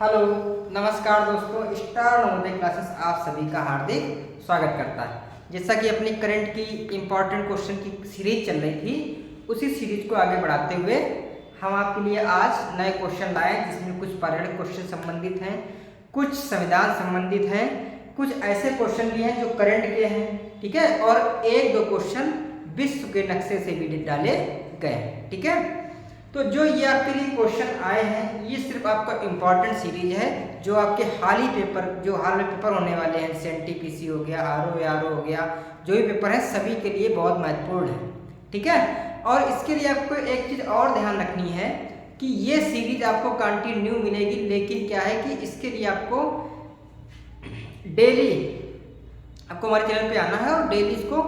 Hello, नमस्कार दोस्तों। Star Navodaya classes आप सभी का हार्दिक स्वागत करता है। जैसा कि अपनी करंट की इम्पॉर्टेंट क्वेश्चन की सीरीज चल रही थी, उसी सीरीज को आगे बढ़ाते हुए हम आपके लिए आज नए क्वेश्चन लाए, जिसमें कुछ पर्यावरण क्वेश्चन संबंधित हैं, कुछ संविधान संबंधित हैं, कुछ ऐसे क्वेश्चन भी हैं जो करंट के हैं, ठीक है, और एक दो क्वेश्चन विश्व के नक्शे से भी डाले गए हैं, ठीक है। तो जो ये आपके लिए क्वेश्चन आए हैं, ये सिर्फ आपका इम्पॉर्टेंट सीरीज है, जो आपके हाल में पेपर होने वाले हैं, CNTPC हो गया, RO हो गया, जो भी पेपर है सभी के लिए बहुत महत्वपूर्ण है, ठीक है। और इसके लिए आपको एक चीज़ और ध्यान रखनी है कि ये सीरीज आपको कंटिन्यू मिलेगी, लेकिन क्या है कि इसके लिए आपको डेली आपको हमारे चैनल पे आना है और डेली इसको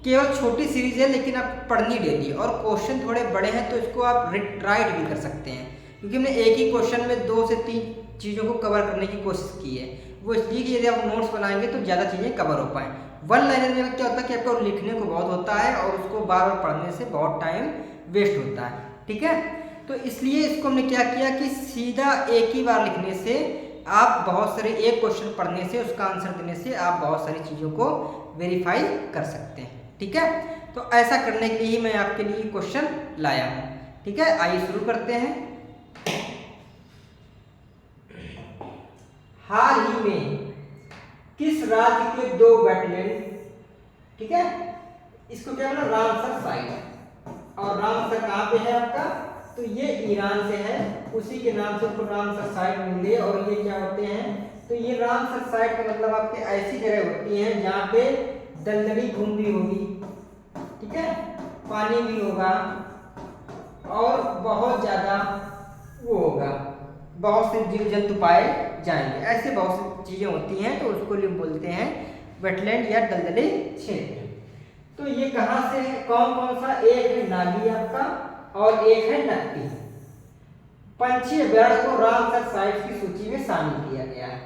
केवल छोटी सीरीज है, लेकिन आप पढ़नी डेली, और क्वेश्चन थोड़े बड़े हैं तो इसको आप राइट भी कर सकते हैं, क्योंकि हमने एक ही क्वेश्चन में 2 से 3 चीज़ों को कवर करने की कोशिश की है। वो इसलिए कि यदि आप नोट्स बनाएंगे तो ज़्यादा चीज़ें कवर हो पाएँ। वन लाइनर में क्या होता है कि आपको लिखने को बहुत होता है और उसको बार बार पढ़ने से बहुत टाइम वेस्ट होता है, ठीक है। तो इसलिए इसको हमने क्या किया कि सीधा एक ही बार लिखने से आप बहुत सारे, एक क्वेश्चन पढ़ने से उसका आंसर देने से आप बहुत सारी चीज़ों को वेरीफाई कर सकते हैं, ठीक है। तो ऐसा करने के लिए ही मैं आपके लिए क्वेश्चन लाया हूँ, ठीक है। आइए शुरू करते हैं। हाल ही में किस राज्य के 2 वेटलैंड, ठीक है, इसको क्या बोला, रामसर साइट, और रामसर कहाँ पे है आपका, तो ये ईरान से है, उसी के नाम से उसको रामसर साइट मिल गई। और ये क्या होते हैं, तो ये रामसर साइट का मतलब आपके ऐसी जगह होती है जहाँ पे दलदली भूमि भी होगी, ठीक है, पानी भी होगा और बहुत ज्यादा वो होगा, बहुत से जीव जंतु पाए जाएंगे, ऐसे बहुत सी चीजें होती हैं, तो उसको लिए बोलते हैं वेटलैंड या दलदली क्षेत्र। तो ये कहाँ से है, कौन कौन सा, एक है नागी आपका और एक है नकटी। पंछी अभ्यारण्य को रामसर साइट्स की सूची में शामिल किया गया है।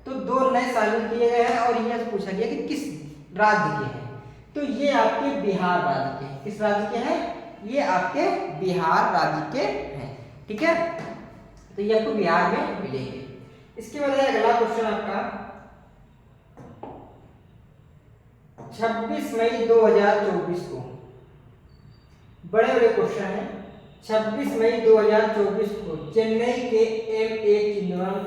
तो 2 नए शामिल किए गए हैं और यह पूछा गया कि किस राज्य के हैं, तो ये आपके बिहार राज्य के, किस राज्य के हैं, ये आपके बिहार राज्य के हैं, ठीक है। तो ये आपको बिहार में मिलेंगे। इसके बाद अगला क्वेश्चन आपका 26 मई 2024 को, बड़े बड़े क्वेश्चन हैं। 26 मई 2024 को चेन्नई के M.A. चिदंबरम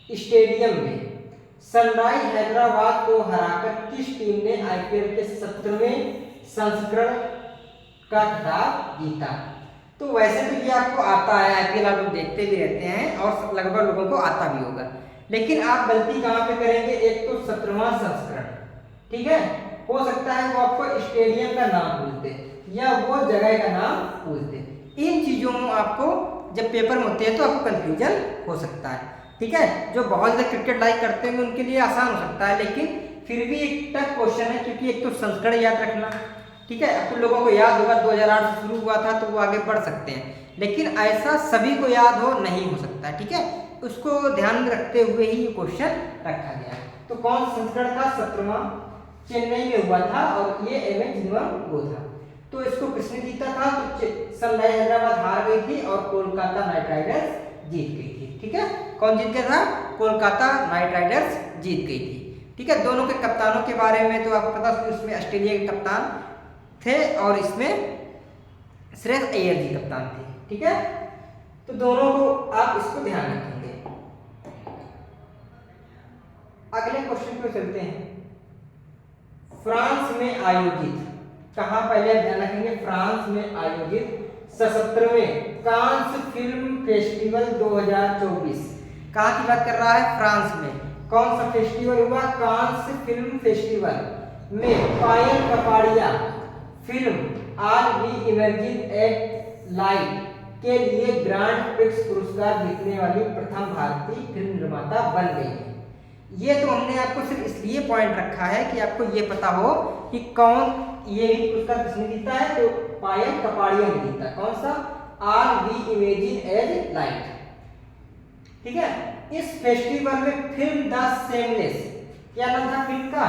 स्टेडियम में सनराइज हैदराबाद को हराकर किस टीम ने IPL के 17वें संस्करण का खिताब जीता। तो वैसे तो ये आपको आता है, IPL आप लोग देखते भी रहते हैं और लगभग लोगों को आता भी होगा, लेकिन आप गलती कहाँ पे करेंगे, एक तो 17वां संस्करण, ठीक है, हो सकता है वो आपको स्टेडियम का नाम पूछते या वो जगह का नाम पूछते। इन चीजों में आपको जब पेपर में होते हैं तो आपको कंफ्यूजन हो सकता है, ठीक है। जो बहुत ज़्यादा क्रिकेट लाइक करते हैं उनके लिए आसान हो सकता है, लेकिन फिर भी एक टफ क्वेश्चन है, क्योंकि एक तो संस्करण याद रखना, ठीक है। अब तो लोगों को याद होगा 2008 से शुरू हुआ था तो वो आगे बढ़ सकते हैं, लेकिन ऐसा सभी को याद हो नहीं हो सकता, ठीक है। उसको ध्यान में रखते हुए ही ये क्वेश्चन रखा गया। तो कौन सा संस्करण था, 17वां, चेन्नई में हुआ था और ये M.A. चिदंबरम वो था। तो इसको किसने जीता था, तो सनराइज हैदराबाद हार गई थी और कोलकाता नाइट राइडर्स जीत गई थी, ठीक है। कौन जीत गया था, कोलकाता नाइट राइडर्स जीत गई थी, ठीक है। दोनों के कप्तानों के बारे में तो आपको पता, उसमें ऑस्ट्रेलिया के कप्तान थे और इसमें श्रेयस अय्यर जी कप्तान थे, ठीक है। तो दोनों को आप इसको ध्यान रखेंगे। अगले क्वेश्चन पे चलते हैं। फ्रांस में आयोजित, कहाँ पहले ध्यान रखेंगे, फ्रांस में आयोजित 77वें कांस फिल्म फेस्टिवल 2024, कहाँ की बात कर रहा है, फ्रांस में। कौन सा फेस्टिवल हुआ, कांस फिल्म फेस्टिवल में Payal Kapadia film all we imagine as light के लिए ग्रांड प्रिक्स पुरस्कार जीतने वाली प्रथम भारतीय फिल्म निर्माता बन गई है। ये तो हमने आपको सिर्फ इसलिए पॉइंट रखा है कि आपको ये पता हो कि कौन ये पुरस्कार किसने जीता है, तो पायल कपाड़िया ने जीता। कौन सा, आल वी इमेजिन एज लाइट, ठीक है। इस फेस्टिवल में फिल्म द सेमलेस, क्या नाम था फिल्म का,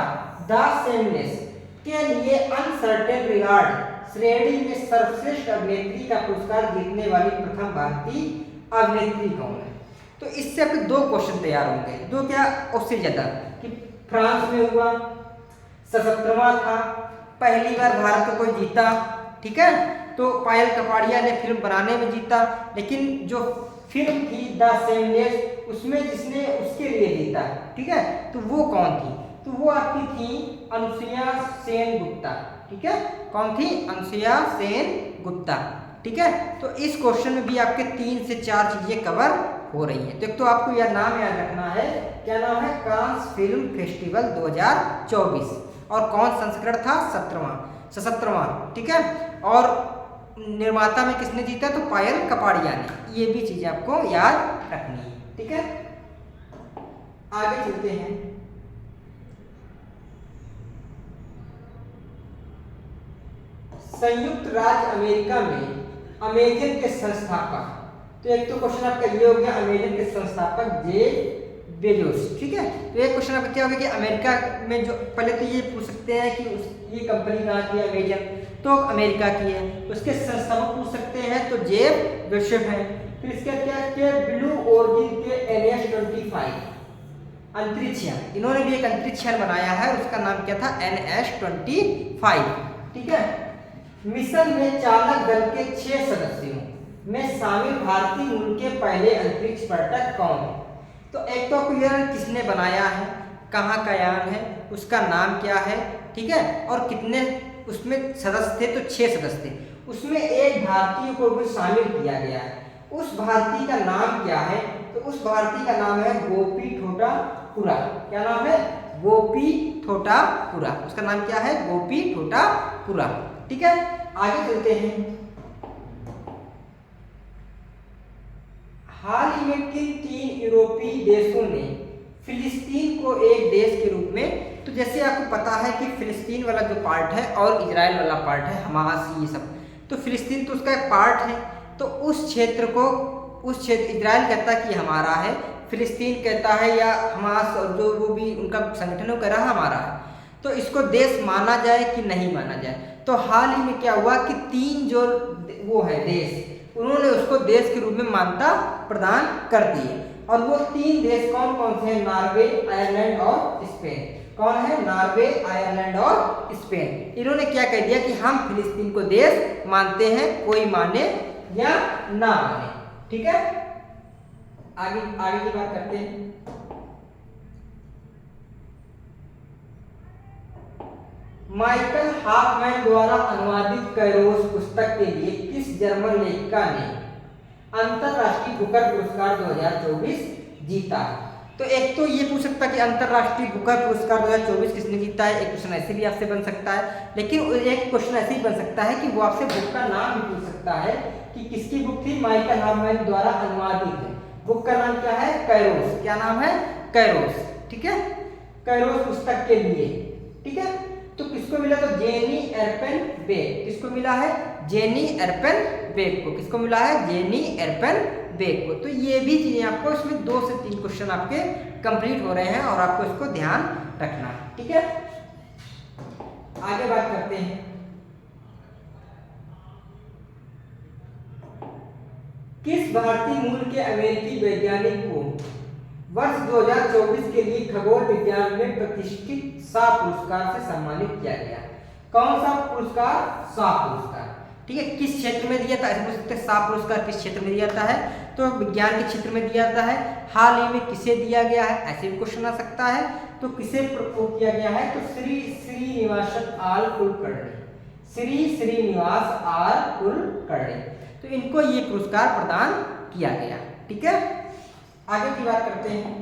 द सेमलेस के लिए अनसर्टेन रिगार्ड श्रेणी में सर्वश्रेष्ठ अभिनेत्री का पुरस्कार जीतने वाली प्रथम भारतीय अभिनेत्री कौन है। तो इससे आपके 2 क्वेश्चन तैयार होंगे, 2 क्या उससे ज़्यादा, कि फ्रांस में हुआ, 77वां था, पहली बार भारत को कोई जीता, ठीक है, तो पायल कपाड़िया ने फिल्म बनाने में जीता, लेकिन जो फिल्म थी द शेमलेस उसमें जिसने उसके लिए जीता, ठीक है, तो वो कौन थी, तो वो आपकी थी अनुसुईया सेन गुप्ता, ठीक है, कौन थी, अनुसुईया सेन गुप्ता, ठीक है। तो इस क्वेश्चन में भी आपके 3 से 4 चीजें कवर हो रही हैं। तो एक तो आपको यह नाम याद रखना है, क्या नाम है, कांस फिल्म फेस्टिवल 2024, और कौन संस्करण था, 77वां, ठीक है, और निर्माता में किसने जीता, तो पायल कपाड़िया ने। ये भी चीजें आपको याद रखनी है, ठीक है। आगे चलते हैं, संयुक्त राज्य अमेरिका में अमेजन के संस्थापक, तो एक तो क्वेश्चन आपका ये हो गया, अमेजन के संस्थापक जेफ बेजोस, ठीक है। तो एक क्वेश्चन आपका क्या होगा कि अमेरिका में जो, पहले तो ये पूछ सकते हैं कि ये कंपनी कहाँ की है, अमेजन, तो अमेरिका की है, उसके संस्थापक पूछ सकते हैं तो जेफ बेजोस है। फिर इसका क्या है, ब्लू ओरिजिन के NS-25 अंतरिक्ष यान, इन्होंने भी एक अंतरिक्ष यान बनाया है, उसका नाम क्या था, NS-25, ठीक है। मिशन में चालक दल के 6 सदस्यों में शामिल भारतीय मूल के पहले अंतरिक्ष पर्यटक कौन है, तो एक तो आपको यान किसने बनाया है, कहाँ का यान है, उसका नाम क्या है, ठीक है, और कितने उसमें सदस्य थे, तो 6 सदस्य थे, उसमें एक भारतीय को भी शामिल किया गया है। उस भारतीय का नाम क्या है, तो उस भारतीय का नाम है गोपी ठोटापुरा, क्या नाम है, गोपी ठोटापुरा, उसका नाम क्या है, गोपी ठोटापुरा, ठीक है। आगे चलते हैं, हाल ही में किन 3 यूरोपीय देशों ने फिलिस्तीन को एक देश के रूप में, तो जैसे आपको पता है कि फिलिस्तीन वाला जो पार्ट है और इजराइल वाला पार्ट है, हमास, ये सब, तो फिलिस्तीन तो उसका एक पार्ट है, तो उस क्षेत्र को, उस क्षेत्र, इजराइल कहता है कि हमारा है, फिलिस्तीन कहता है या हमास और जो वो भी उनका संगठन वो कह रहा है हमारा है, तो इसको देश माना जाए कि नहीं माना जाए। तो हाल ही में क्या हुआ कि 3 जो वो है देश, उन्होंने उसको देश के रूप में मान्यता प्रदान कर दी है, और वो 3 देश कौन कौन से हैं, नॉर्वे, आयरलैंड और स्पेन, कौन है, नॉर्वे, आयरलैंड और स्पेन। इन्होंने क्या कह दिया कि हम फिलिस्तीन को देश मानते हैं, कोई माने या ना माने, ठीक है। आगे की बात करते हैं, माइकल हाफमैन द्वारा अनुवादित कैरोस पुस्तक के लिए किस जर्मन लेखिका ने अंतरराष्ट्रीय बुकर पुरस्कार 2024 जीता। तो एक तो ये पूछ सकता है कि अंतरराष्ट्रीय बुकर पुरस्कार 2024 किसने जीता है, एक क्वेश्चन ऐसे भी आपसे बन सकता है, लेकिन एक क्वेश्चन ऐसे ही बन सकता है कि वो आपसे बुक का नाम भी पूछ सकता है कि किसकी बुक थी, माइकल हाफमैन द्वारा अनुवादित है, बुक का नाम क्या है, कैरोस, क्या नाम है, कैरोस, ठीक है, कैरोस पुस्तक के लिए, ठीक है। तो किसको मिला, तो जेनी एर्पेनबेक, किसको मिला है, जेनी एर्पेनबेक को, किसको मिला है, जेनी एर्पेनबेक को। तो ये भी चीजें आपको इसमें 2 से 3 क्वेश्चन आपके कंप्लीट हो रहे हैं और आपको इसको ध्यान रखना है, ठीक है। आगे बात करते हैं, किस भारतीय मूल के अमेरिकी वैज्ञानिक को वर्ष 2024 के लिए खगोल विज्ञान में प्रतिष्ठित सा पुरस्कार से सम्मानित किया गया। कौन सा पुरस्कार, सा पुरस्कार, ठीक है, किस क्षेत्र में दिया था, ऐसे पूछ सकते हैं सा पुरस्कार किस क्षेत्र में दिया जाता है, तो विज्ञान के क्षेत्र में दिया जाता है। हाल ही में किसे दिया गया है, ऐसे भी क्वेश्चन आ सकता है, तो किसे किया गया है, तो श्री श्रीनिवास आर कुलकर्णी, श्री श्रीनिवास आर कुलकर्णी, तो इनको ये पुरस्कार प्रदान किया गया, ठीक है। आगे की बात करते हैं,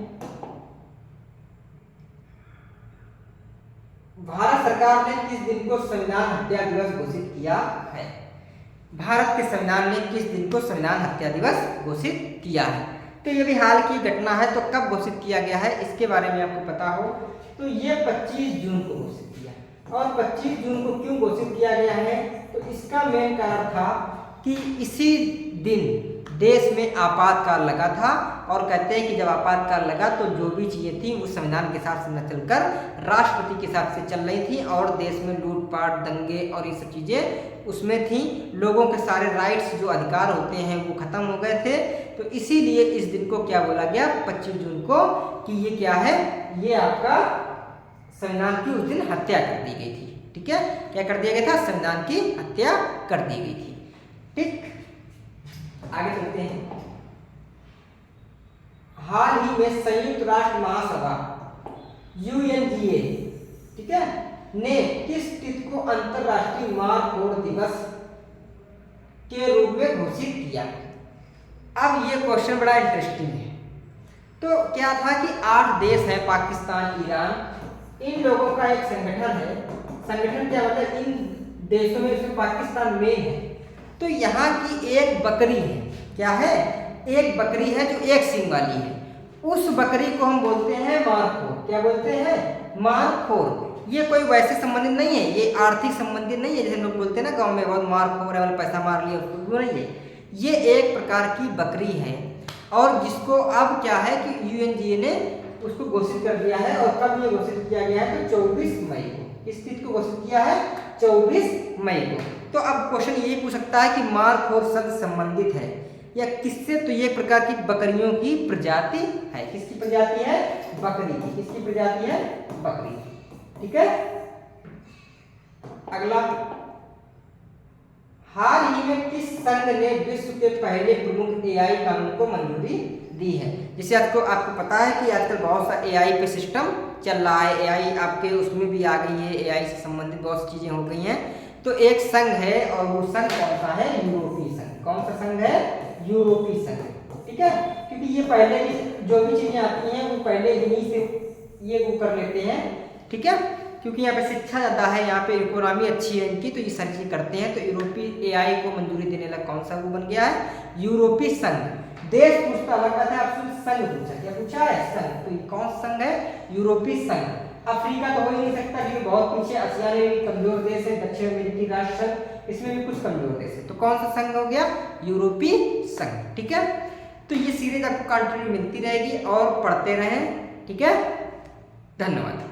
भारत सरकार ने किस दिन को संविधान हत्या दिवस घोषित किया है, भारत के संविधान ने किस दिन को संविधान हत्या दिवस घोषित किया है। तो ये भी हाल की घटना है, तो कब घोषित किया गया है इसके बारे में आपको पता हो, तो ये 25 जून को घोषित किया। और 25 जून को क्यों घोषित किया गया है, तो इसका मेन कारण था कि इसी दिन देश में आपातकाल लगा था, और कहते हैं कि जब आपातकाल लगा तो जो भी चीज़ें थी वो संविधान के हिसाब से न चलकर राष्ट्रपति के हिसाब से चल रही थी, और देश में लूटपाट, दंगे और ये सब चीज़ें उसमें थी। लोगों के सारे राइट्स जो अधिकार होते हैं वो खत्म हो गए थे, तो इसीलिए इस दिन को क्या बोला गया 25 जून को कि ये क्या है, ये आपका संविधान की उस दिन हत्या कर दी गई थी। ठीक है, क्या कर दिया गया था, संविधान की हत्या कर दी गई थी। ठीक, आगे चलते हैं। हाल ही में संयुक्त राष्ट्र महासभा UNGA, ठीक है, ने किस तिथि को अंतरराष्ट्रीय मारखोड़ दिवस के रूप में घोषित किया। अब ये क्वेश्चन बड़ा इंटरेस्टिंग है। तो क्या था कि 8 देश हैं, पाकिस्तान, ईरान, इन लोगों का एक संगठन है। संगठन क्या मतलब, इन देशों में इसमें पाकिस्तान मेन है। तो यहाँ की एक बकरी है, क्या है, एक बकरी है जो एक सींग वाली है। उस बकरी को हम बोलते हैं मारखोर। क्या बोलते हैं, मारखोर। ये कोई वैसे संबंधित नहीं है, ये आर्थिक संबंधित नहीं है, जैसे लोग बोलते हैं ना गांव में बहुत मारखोर है, वाला पैसा मार लिया, वो नहीं है। ये एक प्रकार की बकरी है और जिसको अब क्या है कि UNGA ने उसको घोषित कर दिया है। और कब ये घोषित किया गया है, तो 24 मई को। इस तिथि को घोषित किया है 24 मई को। तो अब क्वेश्चन यही पूछ सकता है कि मारखोर शब्द संबंधित है या किससे, तो ये प्रकार की बकरियों की प्रजाति है। किसकी प्रजाति है, बकरी की। किसकी प्रजाति है, बकरी। ठीक है, अगला, हाल ही में किस संघ ने विश्व के पहले प्रमुख AI कानून को मंजूरी दी है। जैसे आपको पता है कि आजकल बहुत सा AI पे सिस्टम चल रहा है। AI आपके उसमें भी आ गई है, AI से संबंधित बहुत सी चीजें हो गई हैं। तो एक संघ है और वो संघ कौन सा है, यूरोपीय संघ। कौन सा संघ है, यूरोपीय संघ। ठीक है, क्योंकि ये पहले जो भी चीजें आती हैं वो पहले इन्हीं से ये वो कर लेते हैं। ठीक है, क्योंकि यहाँ पे शिक्षा ज़्यादा है, यहाँ पे इकोनॉमी अच्छी है इनकी, तो ये सारी चीज़ें करते हैं। तो यूरोपीय AI को मंजूरी देने वाला कौन सा वो बन गया है, यूरोपीय संघ। देश पूछता अलग बात है, आपसे संघ पूछा, क्या पूछा है, संघ। तो ये कौन संघ है, यूरोपीय संघ। अफ्रीका तो हो ही नहीं सकता क्योंकि बहुत पीछे, आसियान में भी कमजोर देश है, दक्षिण अमेरिकी राष्ट्र संघ, इसमें भी कुछ कमजोर देश है। तो कौन सा संघ हो गया, यूरोपीय संघ। ठीक है, तो ये सीरीज आपको कंटिन्यू मिलती रहेगी और पढ़ते रहें। ठीक है, धन्यवाद।